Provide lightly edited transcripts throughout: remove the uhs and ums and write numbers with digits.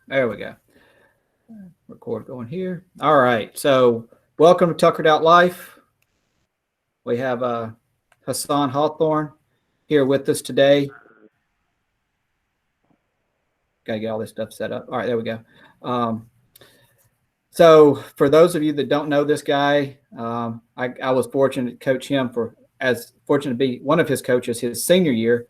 There we go. Record going here. All right. So, welcome to Tuckered Out Life. We have Hasaan Hawthorne here with us today. Got to get all this stuff set up. All right, there we go. Um, so, for those of you that don't know this guy, I was fortunate to coach him as fortunate to be one of his coaches his senior year.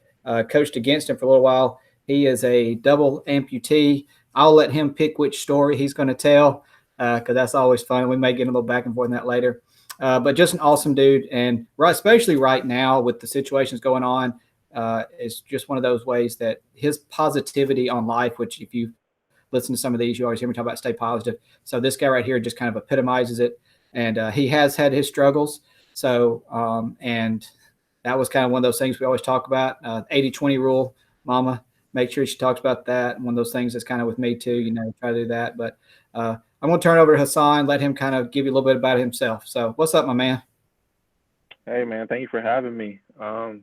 Coached against him for a little while. He is a double amputee. I'll let him pick which story he's going to tell because that's always fun. We may get a little back and forth on that later. But just an awesome dude, and especially right now with the situations going on, it's just one of those ways that his positivity on life, which if you listen to some of these, you always hear me talk about stay positive. So this guy right here just kind of epitomizes it, and he has had his struggles. So and that was kind of one of those things we always talk about 80-20 rule. Mama, make sure she talks about that. One of those things that's kind of with me too, try to do that. But I'm going to turn it over to Hasaan, let him kind of give you a little bit about himself. So what's up, my man? Hey man, thank you for having me. So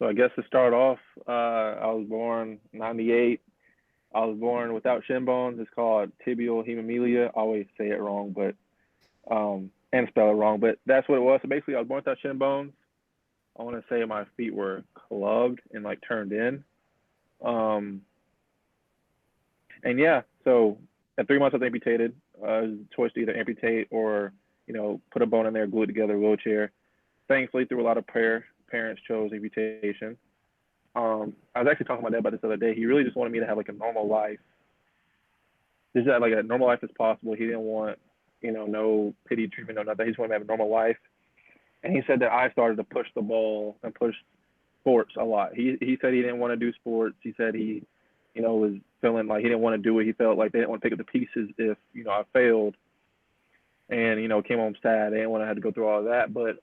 I guess to start off, I was born '98. I was born without shin bones. It's called tibial hemimelia. I always say it wrong, but and spell it wrong, but that's what it was. So basically, I was born without shin bones. I want to say my feet were clubbed and like turned in. Um, and yeah, so at 3 months I was amputated. It was a choice to either amputate or put a bone in there, glue it together, wheelchair. Thankfully, through a lot of prayer, parents chose amputation. I was actually talking to my dad about this the other day. He really just wanted me to have like a normal life, just have like a normal life as possible. He didn't want, no pity treatment, no nothing. He just wanted me to have a normal life. And he said that I started to push the ball and push sports a lot. He said he didn't want to do sports. He said he, was feeling like he didn't want to do it. He felt like they didn't want to pick up the pieces if, I failed and, came home sad. They didn't want to have to go through all of that. But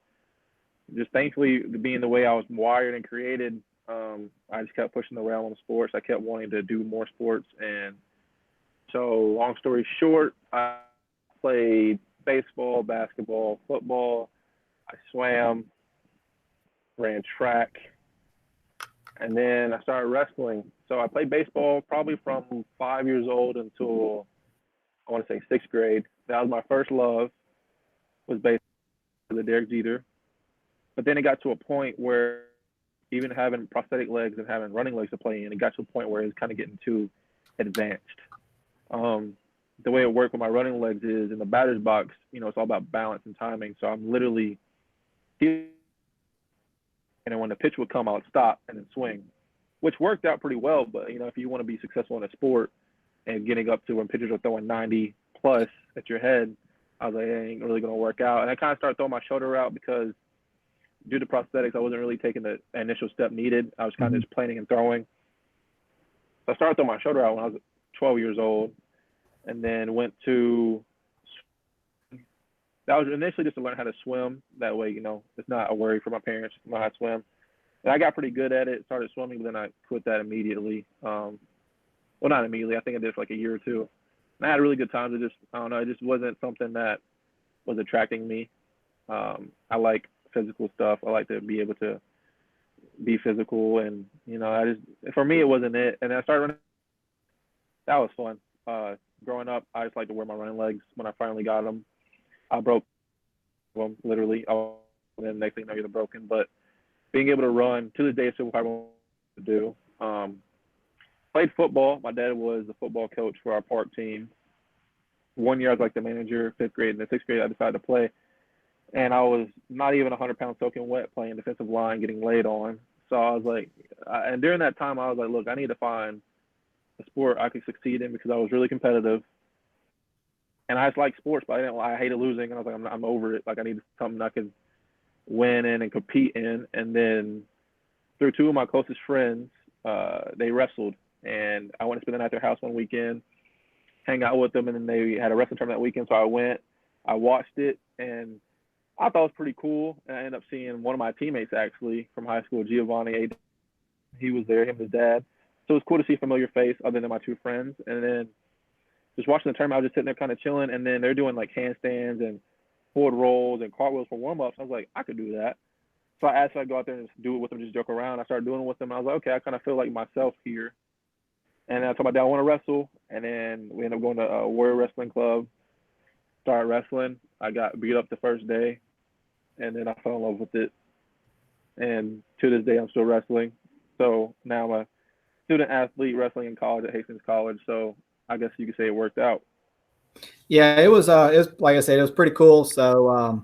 just thankfully, being the way I was wired and created, I just kept pushing the realm of sports. I kept wanting to do more sports. And so, long story short, I played baseball, basketball, football. I swam, ran track, and then I started wrestling. So I played baseball probably from 5 years old until I want to say sixth grade. That was my first love, was baseball, the Derek Jeter. But then it got to a point where even having prosthetic legs and having running legs to play in, it got to a point where it was kind of getting too advanced. Um, the way it worked with my running legs is in the batter's box, it's all about balance and timing. So I'm literally, and then when the pitch would come, I would stop and then swing, which worked out pretty well. But if you want to be successful in a sport and getting up to when pitchers are throwing 90 plus at your head, I was like, it ain't really gonna work out. And I kind of started throwing my shoulder out because due to prosthetics, I wasn't really taking the initial step needed. I was kind of just planning and throwing. So I started throwing my shoulder out when I was 12 years old, and then went to. That was initially just to learn how to swim. That way, it's not a worry for my parents to know how to swim. And I got pretty good at it. Started swimming, but then I quit that immediately. Well, not immediately. I think I did it for like a year or two. And I had really good times. It just, I don't know, it just wasn't something that was attracting me. I like physical stuff. I like to be able to be physical, and I just for me it wasn't it. And then I started running. That was fun. Growing up, I just like to wear my running legs. When I finally got them, I broke them literally. And then next thing you know, they're broken. But being able to run to this day is still what I want to do. Played football. My dad was the football coach for our park team. One year I was like the manager, fifth grade, and then sixth grade I decided to play. And I was not even 100 pounds soaking wet playing defensive line, getting laid on. So I was like, and during that time I was like, look, I need to find a sport I could succeed in because I was really competitive. And I just like sports, but I hated losing. And I was like, I'm over it. Like I need something I could win in and compete in. And then through two of my closest friends, they wrestled, and I went to spend the night at their house one weekend, hang out with them, and then they had a wrestling tournament that weekend. So I went, I watched it, and I thought it was pretty cool. And I ended up seeing one of my teammates actually from high school, Giovanni. He was there, him and his dad. So it was cool to see a familiar face other than my two friends. And then just watching the tournament, I was just sitting there kind of chilling. And then they're doing like handstands and forward rolls and cartwheels for warm ups. I was like, I could do that. So I asked if I'd go out there and just do it with them, just joke around. I started doing it with them. I was like, okay, I kind of feel like myself here. And then I told my dad I want to wrestle, and then we ended up going to a Warrior Wrestling Club, started wrestling. I got beat up the first day, and then I fell in love with it. And to this day, I'm still wrestling. So now I'm a student athlete wrestling in college at Hastings College. So I guess you could say it worked out. Yeah, it was like I said, it was pretty cool. So,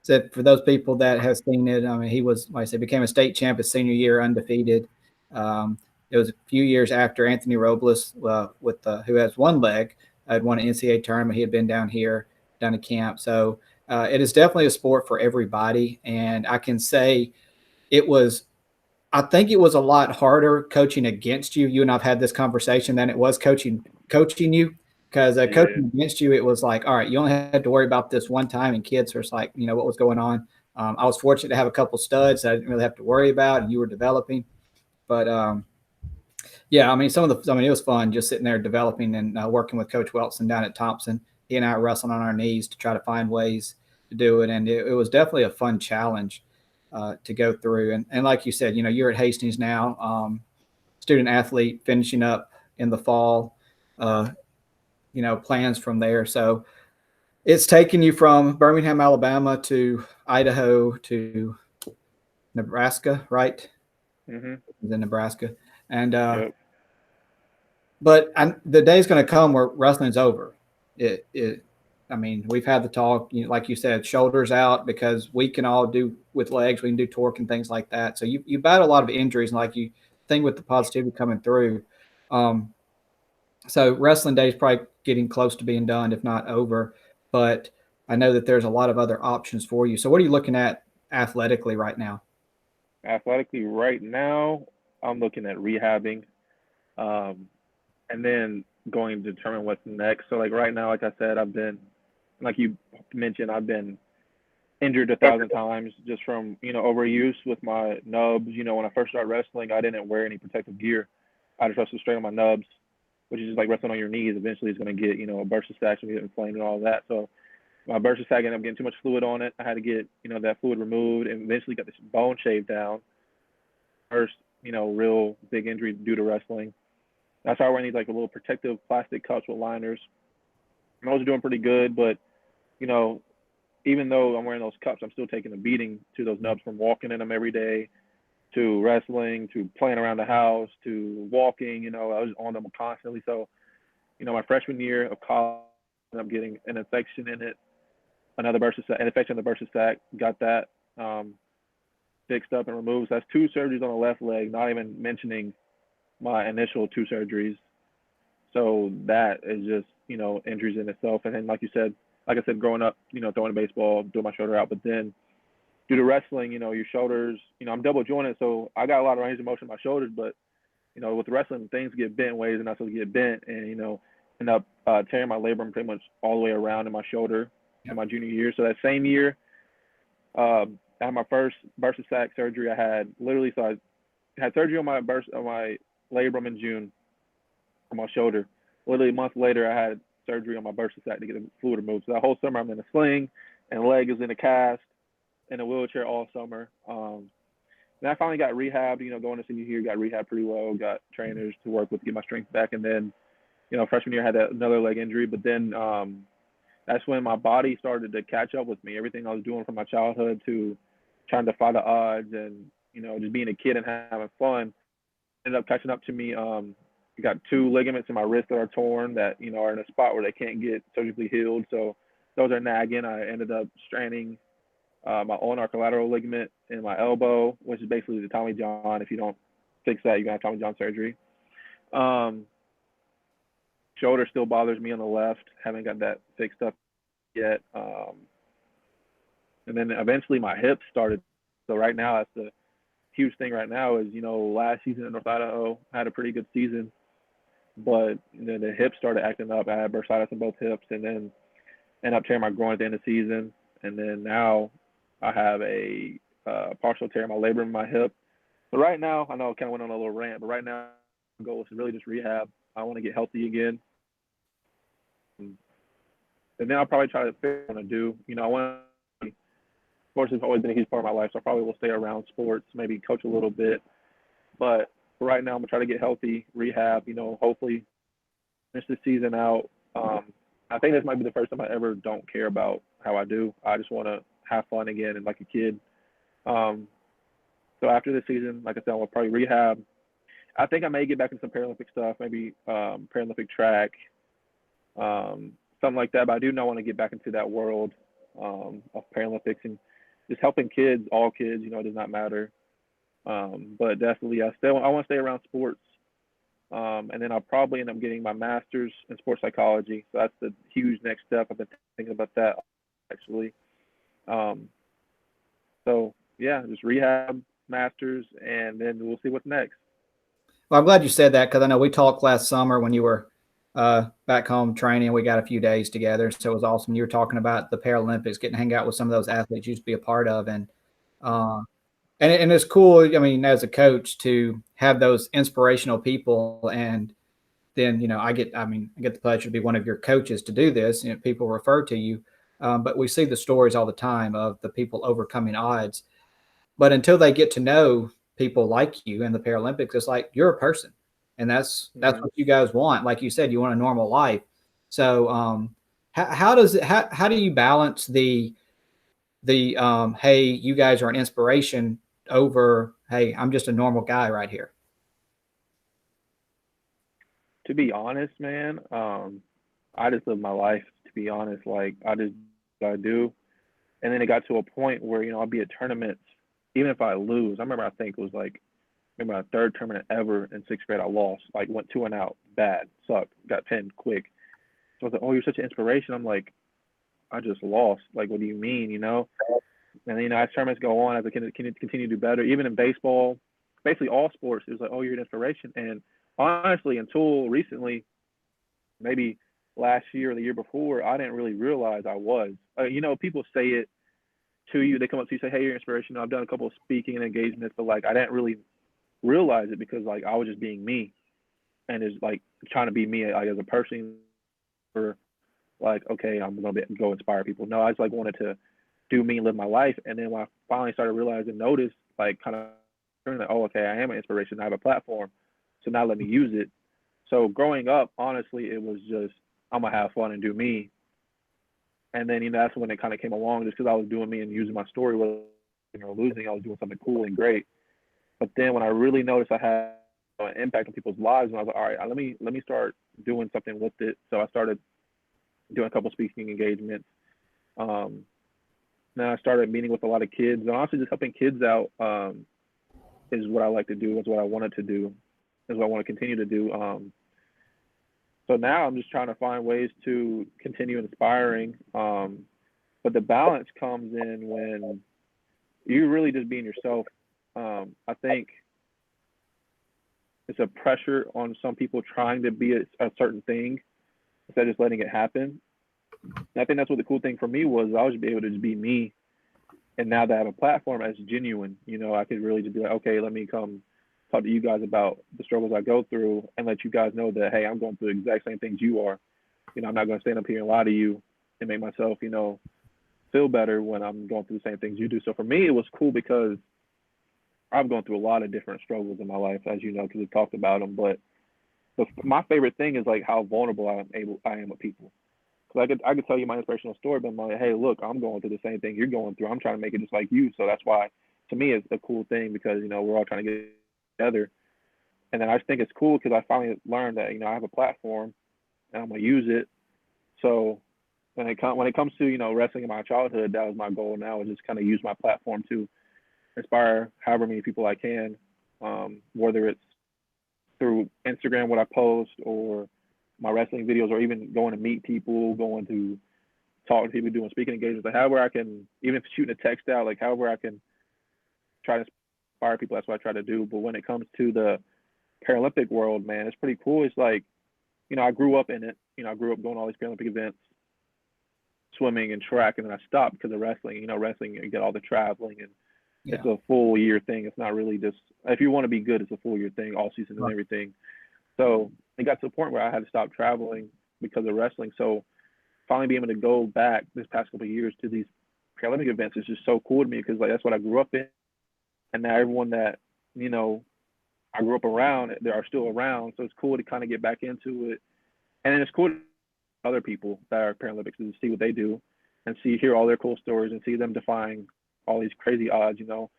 so for those people that have seen it, I mean, he was, like I said, became a state champ his senior year, undefeated. It was a few years after Anthony Robles, with who has one leg, had won an NCAA tournament. He had been down here, done a camp. So it is definitely a sport for everybody, and I can say it was. I think it was a lot harder coaching against you. You and I've had this conversation than it was coaching you, because Yeah. coaching against you, it was like, all right, you only had to worry about this one time, and kids were just like, what was going on. I was fortunate to have a couple studs that I didn't really have to worry about, and you were developing. But yeah, I mean, it was fun just sitting there developing and working with Coach Welson down at Thompson. He and I were wrestling on our knees to try to find ways to do it, and it was definitely a fun challenge to go through. And like you said, you're at Hastings now, student athlete, finishing up in the fall. Uh, plans from there. So it's taken you from Birmingham, Alabama to Idaho to Nebraska, right? Mhm. In Nebraska, and Yep. but the day's going to come where wrestling's over. It. I mean, we've had the talk, like you said, shoulders out, because we can all do with legs. We can do torque and things like that. So you battle a lot of injuries, and like you think with the positivity coming through. Um, so wrestling day is probably getting close to being done, if not over. But I know that there's a lot of other options for you. So what are you looking at athletically right now? Athletically, right now, I'm looking at rehabbing, um, and then going to determine what's next. So like right now, like I said, like you mentioned, I've been injured 1,000 times just from overuse with my nubs. When I first started wrestling, I didn't wear any protective gear. I just wrestled straight on my nubs, which is just like wrestling on your knees. Eventually, it's going to get a burst of sac and get inflamed and all that. So my burst of sac ended up getting too much fluid on it. I had to get that fluid removed, and eventually got this bone shaved down. First real big injury due to wrestling. I started wearing these like a little protective plastic cups with liners. And I was doing pretty good, but you know even though I'm wearing those cups, I'm still taking a beating to those nubs from walking in them every day, to wrestling, to playing around the house, to walking. I was on them constantly. So, my freshman year of college, I ended up getting an infection in it, an infection in the bursa sac. Got that um, fixed up and removed. So that's two surgeries on the left leg, not even mentioning my initial two surgeries. So that is just, injuries in itself. And then, like I said, growing up, throwing a baseball, doing my shoulder out, but then due to wrestling, your shoulders, I'm double jointed, so I got a lot of range of motion in my shoulders. But with wrestling, things get bent ways and not supposed to get bent, and end up tearing my labrum pretty much all the way around in my shoulder in my junior year. So that same year, I had my first bursa sac surgery. I had literally, so I had surgery on my labrum in June on my shoulder. Literally a month later, I had surgery on my bursa sac to get the fluid removed. So that whole summer, I'm in a sling, and leg is in a cast, in a wheelchair all summer. Then I finally got rehabbed. Going to senior year, got rehabbed pretty well. Got trainers to work with to get my strength back, and then freshman year I had another leg injury. But then that's when my body started to catch up with me. Everything I was doing from my childhood to trying to defy the odds, and just being a kid and having fun, ended up catching up to me. I got two ligaments in my wrist that are torn that are in a spot where they can't get surgically healed. So those are nagging. I ended up straining my ulnar collateral ligament in my elbow, which is basically the Tommy John. If you don't fix that, you're gonna have Tommy John surgery. Um, Shoulder still bothers me on the left. Haven't got that fixed up yet. And then eventually my hips started. So right now, that's the huge thing right now is, last season in North Idaho, I had a pretty good season, but then the hips started acting up. I had bursitis in both hips, and then ended up tearing my groin at the end of the season. And then now I have a partial tear in my labrum in my hip. So right now, I know I kind of went on a little rant, but right now, my goal is to really just rehab. I want to get healthy again. And then I'll probably try to figure out what I want to do. I want to, sports has always been a huge part of my life, so I probably will stay around sports, maybe coach a little bit. But right now, I'm gonna try to get healthy, rehab. Hopefully finish the season out. I think this might be the first time I ever don't care about how I do. I just want to have fun again and like a kid. Um, so after the season, like I said, I'll probably rehab. I think I may get back into some Paralympic stuff, maybe Paralympic track, something like that. But I do know I want to get back into that world of Paralympics and just helping kids, all kids. It does not matter. But definitely, I want to stay around sports. And then I'll probably end up getting my master's in sports psychology. So that's the huge next step. I've been thinking about that actually. Um, so yeah, just rehab, masters, and then we'll see what's next. Well, I'm glad you said that because I know we talked last summer when you were back home training. We got a few days together, so it was awesome. You were talking about the Paralympics, getting to hang out with some of those athletes you used to be a part of, uh, and it's cool. I mean, as a coach, to have those inspirational people, and then I get the pleasure to be one of your coaches to do this. People refer to you, but we see the stories all the time of the people overcoming odds. But until they get to know people like you in the Paralympics, it's like you're a person, and that's what you guys want. Like you said, you want a normal life. So, how do you balance the hey, you guys are an inspiration over, hey, I'm just a normal guy right here? To be honest, man, I just live my life. To be honest, like I do, and then it got to a point where I'll be at tournaments, even if I lose. I remember I think it was like maybe my third tournament ever in sixth grade. I lost, like went 2 and out, bad, sucked, got pinned quick. So I was like, "Oh, you're such an inspiration." I'm like, "I just lost. Like, what do you mean?" And then, as tournaments go on, as I can continue to do better, even in baseball, basically all sports, it was like, "Oh, you're an inspiration." And honestly, until recently, maybe last year or the year before, I didn't really realize I was. People say it to you. They come up to you, say, "Hey, you're an inspiration." I've done a couple of speaking and engagements, but like I didn't really realize it because like I was just being me and is like trying to be me like as a person or like okay, I'm gonna go inspire people. No, I just like wanted to do me and live my life. And then when I finally started realizing, notice, like kind of like, oh, okay, I am an inspiration. I have a platform, so now let me use it. So growing up, honestly, it was just I'm gonna have fun and do me. And then that's when it kind of came along, just because I was doing me and using my story, whether losing, I was doing something cool and great. But then when I really noticed I had an impact on people's lives, and I was like, all right, let me start doing something with it. So I started doing a couple speaking engagements. Um, Then I started meeting with a lot of kids, and honestly, just helping kids out is what I like to do. Is what I wanted to do. Is what I want to continue to do. So now I'm just trying to find ways to continue inspiring. But the balance comes in when you're really just being yourself. I think it's a pressure on some people trying to be a certain thing instead of just letting it happen. And I think that's what the cool thing for me was. I was able to just be me. And now that I have a platform that's genuine, I could really just be like, okay, let me come talk to you guys about the struggles I go through and let you guys know that, hey, I'm going through the exact same things you are. I'm not going to stand up here and lie to you and make myself, feel better when I'm going through the same things you do. So for me, it was cool because I've gone through a lot of different struggles in my life, as you know, because we've talked about them. But my favorite thing is like how vulnerable I am with people. Because I could tell you my inspirational story, but I'm like, hey, look, I'm going through the same thing you're going through. I'm trying to make it just like you. So that's why, to me, it's a cool thing because we're all trying to get together. And then I just think it's cool because I finally learned that I have a platform and I'm gonna use it. So when it comes to wrestling in my childhood, that was my goal. Now is just kind of use my platform to inspire however many people I can, whether it's through Instagram, what I post, or my wrestling videos, or even going to meet people, going to talk to people, doing speaking engagements. Like however I can, even if shooting a text out, like however I can try to inspire people, that's what I try to do. But when it comes to the Paralympic world, man, it's pretty cool. It's like, I grew up in it. I grew up going to all these Paralympic events, swimming and track, and then I stopped because of wrestling. Wrestling, you get all the traveling, and it's a full year thing. It's not really just, if you want to be good, it's a full year thing, all season and everything. So it got to the point where I had to stop traveling because of wrestling. So finally being able to go back this past couple of years to these Paralympic events is just so cool to me because like that's what I grew up in. And now everyone that, I grew up around, they are still around. So it's cool to kind of get back into it. And then it's cool to other people that are Paralympics to see what they do and hear all their cool stories and see them defying all these crazy odds, you know.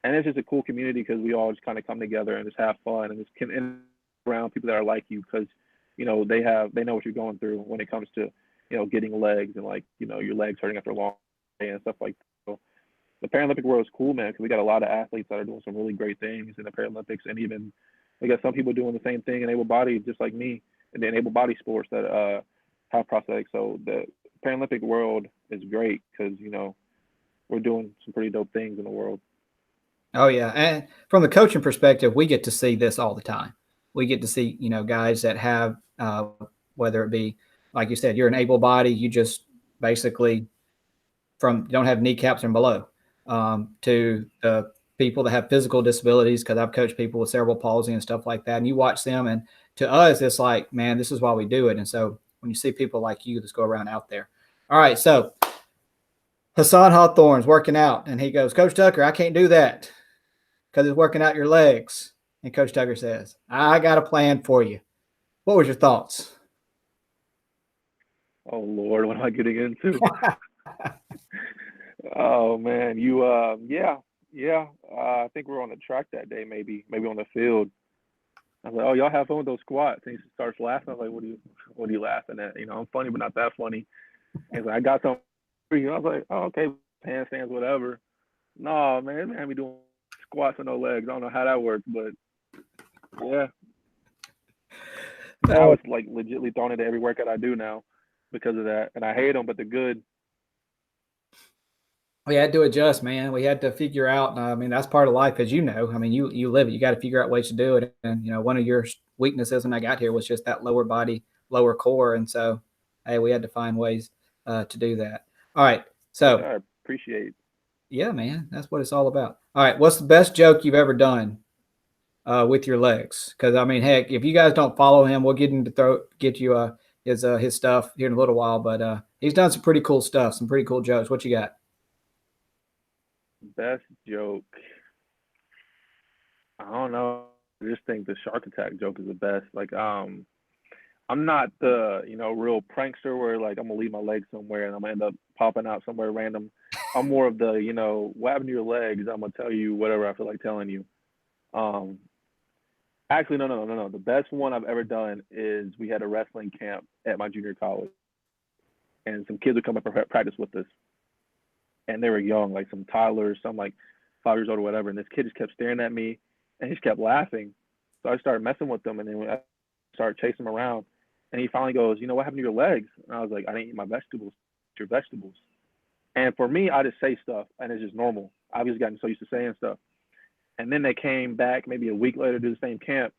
And it's just a cool community because we all just kind of come together and just have fun and just can around people that are like you because, you know, they know what you're going through when it comes to, you know, getting legs and like, you know, your legs hurting after a long day and stuff like that. So the Paralympic world is cool, man, because we got a lot of athletes that are doing some really great things in the Paralympics, and even we got some people doing the same thing in able body, just like me, in the able body sports that have prosthetics. So the Paralympic world is great because you know we're doing some pretty dope things in the world. Oh yeah, and from the coaching perspective, we get to see this all the time. We get to see, you know, guys that have, whether it be, like you said, you're an able body, you just basically don't have kneecaps and below, to the people that have physical disabilities. Because I've coached people with cerebral palsy and stuff like that, and you watch them, and to us, it's like, man, this is why we do it. And so when you see people like you just go around out there, all right, so Hasaan Hawthorne's working out, and he goes, Coach Tucker, I can't do that because it's working out your legs. And Coach Tucker says, I got a plan for you. What was your thoughts? Oh Lord, what am I getting into? Oh man, you yeah, yeah. I think we were on the track that day, maybe on the field. I was like, oh, y'all have fun with those squats. And he starts laughing. I was like, what are you laughing at? You know, I'm funny, but not that funny. And he's like, I got something for you. I was like, oh, okay, handstands, whatever. No, man, this man be doing squats with no legs. I don't know how that works, but yeah. Now No, it's like legitly thrown into every workout I do now because of that. And I hate them, but they're good. we had to adjust, man. We had to figure out. I mean, that's part of life, as you know. I mean, you live it. You got to figure out ways to do it. And you know, one of your weaknesses when I got here was just that lower body, lower core. And so, hey, we had to find ways to do that. All right. Which So, I appreciate. yeah, man, that's what it's all about. All right. What's the best joke you've ever done with your legs? Because I mean, heck, if you guys don't follow him, we'll get him to get you his stuff here in a little while. But he's done some pretty cool stuff, some pretty cool jokes. What you got? Best joke. I don't know. I just think the shark attack joke is the best. Like, I'm not the, you know, real prankster where like I'm gonna leave my leg somewhere and I'm gonna end up popping out somewhere random. I'm more of the, you know, what happened to your legs? I'm gonna tell you whatever I feel like telling you. Um, Actually, no. The best one I've ever done is we had a wrestling camp at my junior college, and some kids would come up and practice with us, and they were young, like some toddlers, some like 5 years old or whatever. And this kid just kept staring at me, and he just kept laughing. So I started messing with them, and then I started chasing him around. And he finally goes, "You know what happened to your legs?" And I was like, "I didn't eat my vegetables. Your vegetables." And for me, I just say stuff, and it's just normal. I've just gotten so used to saying stuff. And then they came back maybe a week later to do the same camp,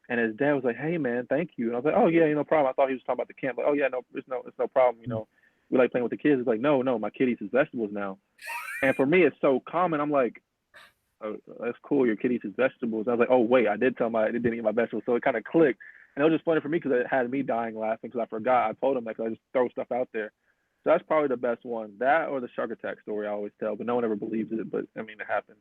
and his dad was like, "Hey man, thank you." And I was like, "Oh yeah, no problem." I thought he was talking about the camp. Like, "Oh yeah, no, it's no problem. You know, we like playing with the kids." It's like, "No, my kid eats his vegetables now." And for me, it's so common. I'm like, "Oh, that's cool. Your kid eats his vegetables." I was like, "Oh wait, I did tell him I didn't eat my vegetables." So it kind of clicked, and it was just funny for me because it had me dying laughing because I forgot. I told him like I just throw stuff out there. So that's probably the best one. That or the shark attack story I always tell, but no one ever believes it. But I mean, it happened.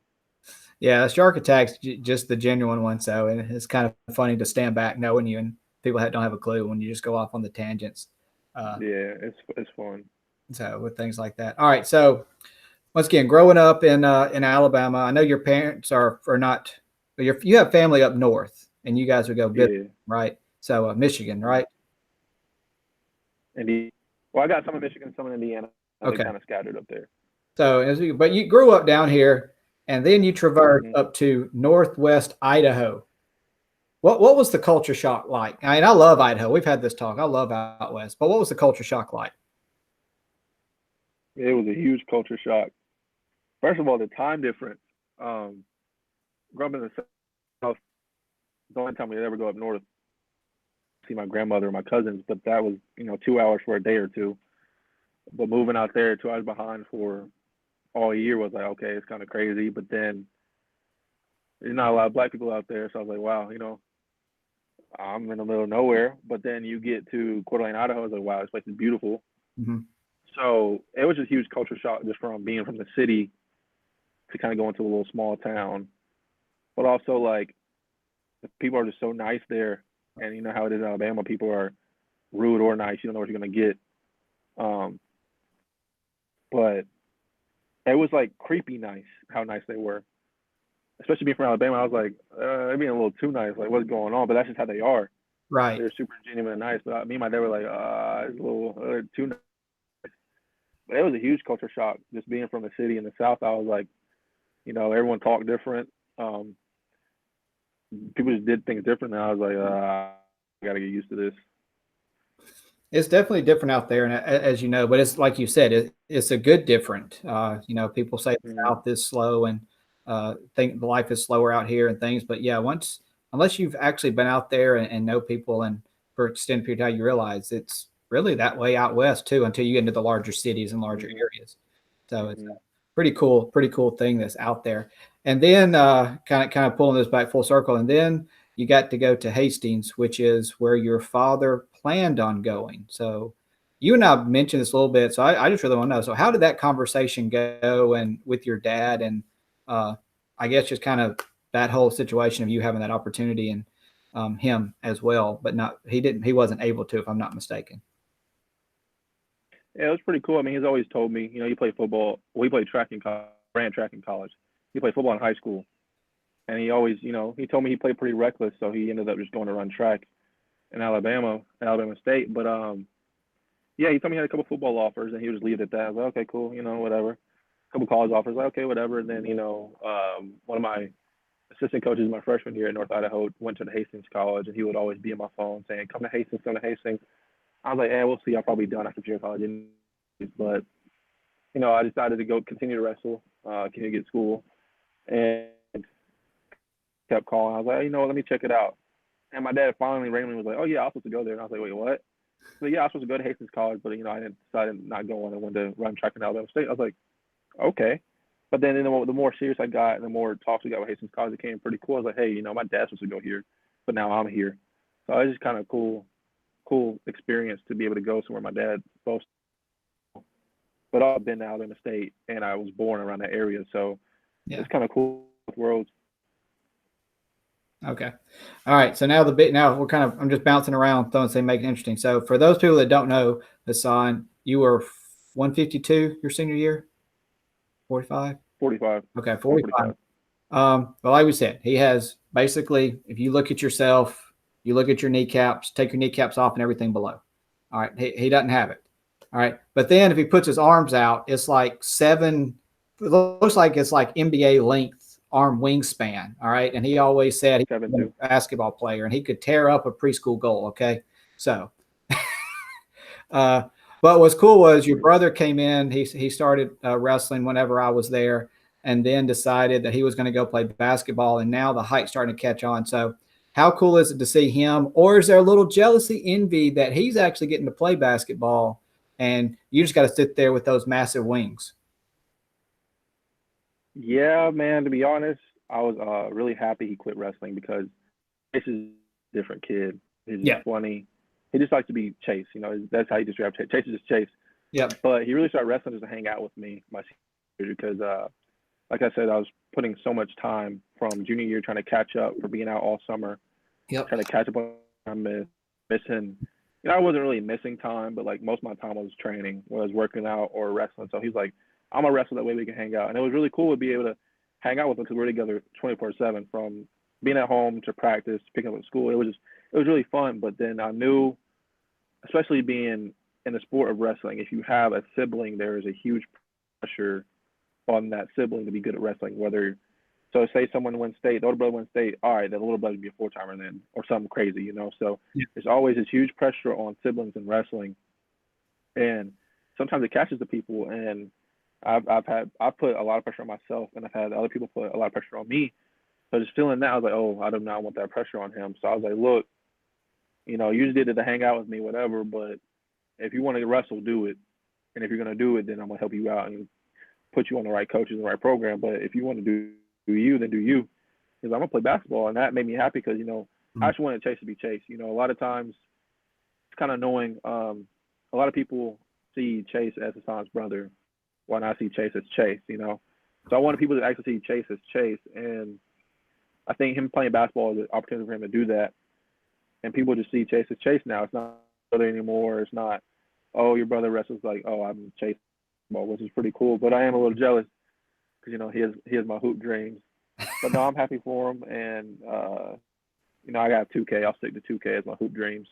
Yeah, shark attacks just the genuine one. So it's kind of funny to stand back knowing you, and people that don't have a clue when you just go off on the tangents. Uh, Yeah, it's fun. so with things like that. All right. So once again, growing up in Alabama, I know your parents are not. You have family up north, and you guys would go visit, Yeah. right? So Michigan, right? Indeed. Well, I got some in Michigan, some in Indiana. They're Okay. kind of scattered up there. So but you grew up down here, and then you traversed Hmm. up to Northwest Idaho. What was the culture shock like? I mean, I love Idaho. We've had this talk. I love out west, but what was the culture shock like? It was a huge culture shock. First of all, the time difference. Um, Growing up in the South, the only time we ever go up north to see my grandmother and my cousins, but that was, you know, 2 hours for a day or two. But moving out there 2 hours behind for all year was like, okay, it's kind of crazy. But then there's not a lot of black people out there, so I was like, wow, you know, I'm in the middle of nowhere. But then you get to Coeur d'Alene, Idaho, I was like, wow, this place is beautiful. Mm-hmm. So it was just a huge culture shock just from being from the city to kind of go into a little small town. But also like The people are just so nice there, and you know how it is in Alabama. People are rude or nice. You don't know what you're gonna get. Um, but it was like creepy nice how nice they were. Especially being from Alabama, I was like, they're being a little too nice. Like, what's going on? But that's just how they are. Right. They're super genuine and nice. But me and my dad were like, it's a little too nice. But it was a huge culture shock just being from the city in the South. I was like, everyone talked different. Um, People just did things different. And I was like, I got to get used to this. It's definitely different out there, and as you know, but it's like you said, it's a good different. People say the Mm-hmm. South is slow and think the life is slower out here and things, but yeah, unless you've actually been out there and know people and for extended period of time, you realize it's really that way out west too until you get into the larger cities and larger areas. So it's Mm-hmm. a pretty cool thing that's out there. And then kind of pulling this back full circle, and then you got to go to Hastings, which is where your father planned on going. So you and I mentioned this a little bit. So I just really want to know. So how did that conversation go and with your dad and I guess just kind of that whole situation of you having that opportunity and him as well, but he wasn't able to, if I'm not mistaken. Yeah, it was pretty cool. I mean, he's always told me, he played football. Well, he played track in college, ran track in college. He played football in high school. And he always, he told me he played pretty reckless. So he ended up just going to run track in Alabama State. But yeah, he told me he had a couple football offers, and he would just leave it at that. I was like, okay, cool, whatever. A couple college offers, like, okay, whatever. And then, one of my assistant coaches my freshman year at North Idaho went to the Hastings College, and he would always be on my phone saying, come to Hastings, come to Hastings. I was like, we'll see. I'll probably be done after junior college. But, I decided to go continue to wrestle, continue to get school, and kept calling. I was like, let me check it out. And my dad finally randomly was like, oh, yeah, I was supposed to go there. And I was like, wait, what? So yeah, I was supposed to go to Hastings College, but I decided not going and went to run track in Alabama State. I was like, okay. But then the more serious I got and the more talks we got with Hastings College, it became pretty cool. I was like, hey, my dad's supposed to go here, but now I'm here. So it was just kind of cool experience to be able to go somewhere my dad supposed to. But I've been to Alabama State and I was born around that area, so Yeah. it's kind of cool with worlds. Okay. All right. So now I'm just bouncing around, throwing things, making it interesting. So for those people that don't know, Hassan, you were 152 your senior year, 45. 45. Okay, 45. 145. Well, like we said, he has basically, if you look at yourself, you look at your kneecaps, take your kneecaps off and everything below. All right. He doesn't have it. All right. But then if he puts his arms out, it's like it looks like it's like NBA length arm wingspan. All right. And he always said he was 7'2". a basketball player and he could tear up a preschool goal. Okay. So, uh, but what's cool was your brother came in. He started wrestling whenever I was there, and then decided that he was going to go play basketball. And now the height's starting to catch on. So, how cool is it to see him? Or is there a little jealousy, envy that he's actually getting to play basketball, and you just got to sit there with those massive wings? Yeah, man. To be honest, I was really happy he quit wrestling because Chase is a different kid. He's just Yeah. funny. He just likes to be Chase. That's how he describes Chase. Chase is just Chase. Yep. But he really started wrestling just to hang out with me my senior year because, like I said, I was putting so much time from junior year trying to catch up for being out all summer, Yep. trying to catch up on missing. I wasn't really missing time, but like most of my time was training, whether I was working out or wrestling. So he's like, I'm gonna wrestle that way we can hang out, and it was really cool to be able to hang out with him because we're together 24/7 from being at home to practice, picking up at school. It was really fun. But then I knew, especially being in the sport of wrestling, if you have a sibling, there is a huge pressure on that sibling to be good at wrestling. So say someone wins state, the older brother wins state, all right, the little brother be a four-timer then, or something crazy. So Yeah. there's always this huge pressure on siblings in wrestling, and sometimes it catches the people. And I've put a lot of pressure on myself, and I've had other people put a lot of pressure on me. So just feeling that, I was like, oh, I do not want that pressure on him. So I was like, look, you just did it to hang out with me, whatever. But if you want to wrestle, do it. And if you're gonna do it, then I'm gonna help you out and put you on the right coaches and the right program. But if you want to do you, then do you. Because I'm gonna play basketball, and that made me happy because I just wanted Chase to be Chase. A lot of times it's kind of annoying. A lot of people see Chase as Hassan's brother, while I see Chase as Chase. So I wanted people to actually see Chase as Chase, and I think him playing basketball is an opportunity for him to do that. And people just see Chase as Chase now. It's not brother anymore. It's not, oh, your brother wrestles, like, oh, I'm Chase ball, which is pretty cool. But I am a little jealous because, he has my hoop dreams. But no, I'm happy for him. And, I got 2K. I'll stick to 2K as my hoop dreams.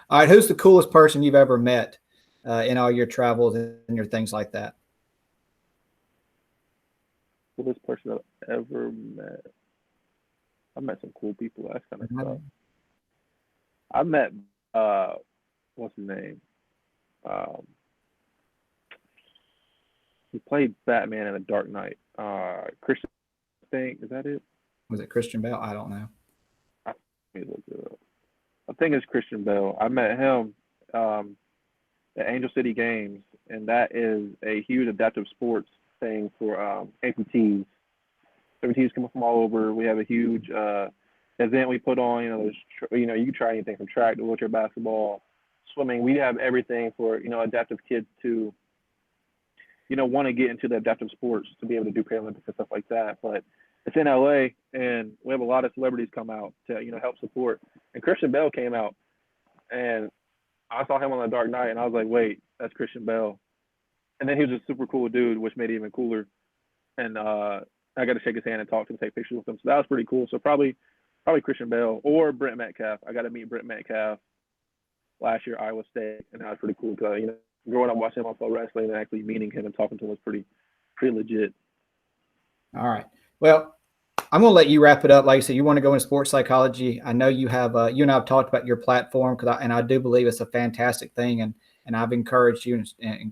All right, who's the coolest person you've ever met in all your travels and your things like that? Coolest person I've ever met. I met some cool people. That's kind of tough. I met what's his name? He played Batman in The Dark Knight. Christian, I think, is that it? Was it Christian Bale? I don't know. I think it's Christian Bale. I met him at Angel City Games, and that is a huge adaptive sports thing for amputees. Amputees come from all over. We have a huge event we put on. You can try anything from track to wheelchair basketball, swimming. We have everything for adaptive kids to want to get into the adaptive sports to be able to do Paralympics and stuff like that. But it's in LA, and we have a lot of celebrities come out to help support. And Christian Bale came out, and I saw him on The Dark Knight, and I was like, wait, that's Christian Bale. And then he was a super cool dude, which made it even cooler. And I got to shake his hand and talk to him, take pictures with him. So that was pretty cool. So probably Christian Bale or Brent Metcalf. I got to meet Brent Metcalf last year, Iowa State, and that was pretty cool because growing up watching him on pro wrestling and actually meeting him and talking to him was pretty legit. All right. Well, I'm going to let you wrap it up. Like you said, you want to go into sports psychology. I know you have. You and I have talked about your platform and I do believe it's a fantastic thing, and I've encouraged you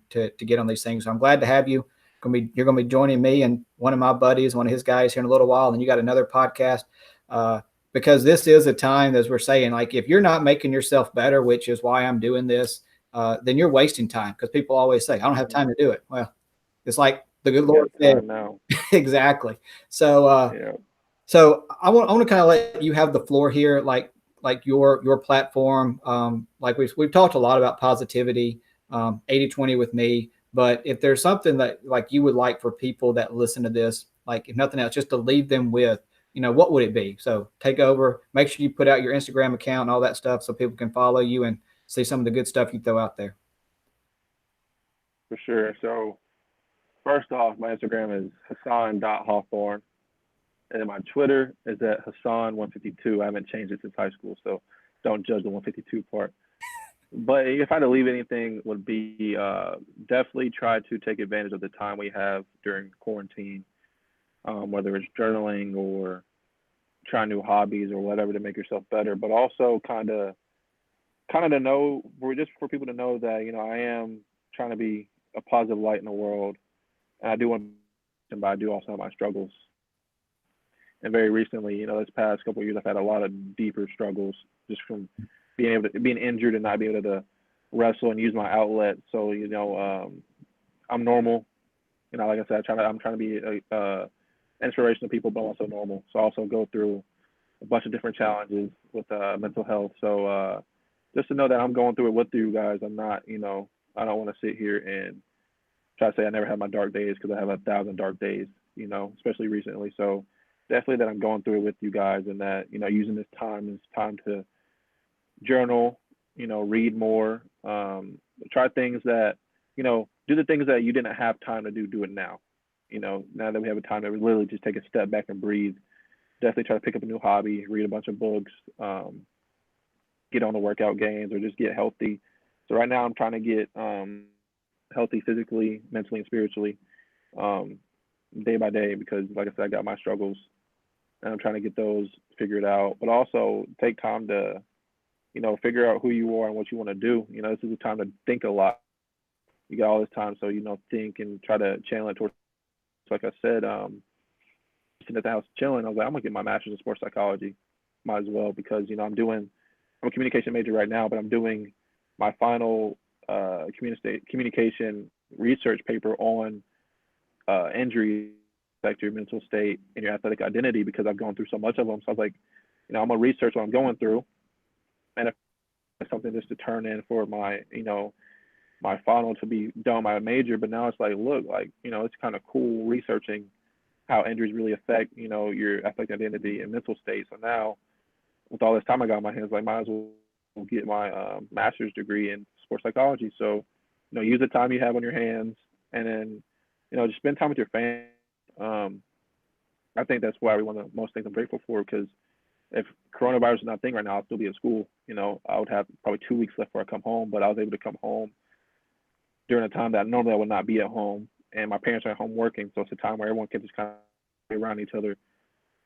to get on these things. So I'm glad to have you. You're going to be joining me and one of my buddies, one of his guys here in a little while, and you got another podcast. Because this is a time, as we're saying, like if you're not making yourself better, which is why I'm doing this, then you're wasting time. Because people always say, I don't have time to do it. Well, it's like the good Lord said. Exactly. So, So I want to kind of let you have the floor here, like your platform. Like we've talked a lot about positivity, 80-20 with me. But if there's something that like you would like for people that listen to this, like if nothing else, just to leave them with, what would it be? So take over, make sure you put out your Instagram account and all that stuff so people can follow you and see some of the good stuff you throw out there. For sure. So first off, my Instagram is Hasaan.Hawthorne. And then my Twitter is at Hasaan152. I haven't changed it since high school, so don't judge the 152 part. But if I had to leave anything, would be definitely try to take advantage of the time we have during quarantine, whether it's journaling or trying new hobbies or whatever to make yourself better. But also kind of to know, just for people to know that I am trying to be a positive light in the world, and I do want to, but I do also have my struggles. And very recently, this past couple of years, I've had a lot of deeper struggles just from being injured and not being able to wrestle and use my outlet. So, I'm normal. Like I said, I'm trying to be a inspiration to people, but I'm also normal. So I also go through a bunch of different challenges with mental health. So just to know that I'm going through it with you guys. I'm not, I don't want to sit here and try to say I never had my dark days because I have 1,000 dark days, especially recently. So definitely that I'm going through it with you guys, and that, using this time is time to journal, read more, try things that, do the things that you didn't have time to do it now. Now that we have a time to literally just take a step back and breathe, definitely try to pick up a new hobby, read a bunch of books, get on the workout games, or just get healthy. So right now I'm trying to get healthy physically, mentally, and spiritually, day by day, because like I said, I got my struggles and I'm trying to get those figured out, but also take time to, figure out who you are and what you want to do. This is a time to think a lot. You got all this time, so, think and try to channel it towards, like I said, sitting at the house chilling, I was like, I'm gonna get my master's in sports psychology. Might as well, because, I'm a communication major right now, but I'm doing my final communication research paper on injuries affect your mental state and your athletic identity, because I've gone through so much of them. So I was like, I'm gonna research what I'm going through, and if it's something just to turn in for my, my final to be done my major. But now it's like, look, like, it's kind of cool researching how injuries really affect, your athletic identity and mental state. So now, with all this time I got on my hands, like, might as well get my master's degree in sports psychology. So, use the time you have on your hands, and then, just spend time with your family. Um, I think that's why one of the most things I'm grateful for, because if coronavirus is not a thing right now, I'll still be in school. I would have probably 2 weeks left before I come home, but I was able to come home during a time that normally I would not be at home, and my parents are at home working, so it's a time where everyone can just kind of be around each other,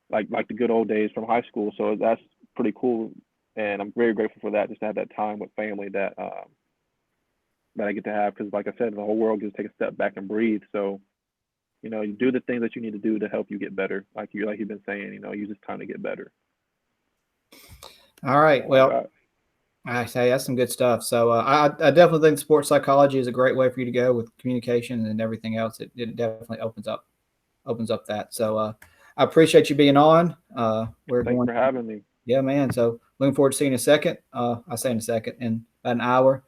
like the good old days from high school. So that's pretty cool, and I'm very grateful for that, just to have that time with family that I get to have. Because, like I said, the whole world gets to take a step back and breathe. So, you do the things that you need to do to help you get better, like you've been saying. Use this time to get better. All right. Well, I say that's some good stuff. So I definitely think sports psychology is a great way for you to go with communication and everything else. It definitely opens up that. So I appreciate you being on. Thanks for having me. Yeah, man. So looking forward to seeing you in a second. I say in a second, in about an hour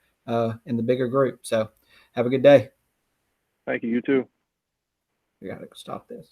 in the bigger group. So have a good day. Thank you. You too. We got to stop this.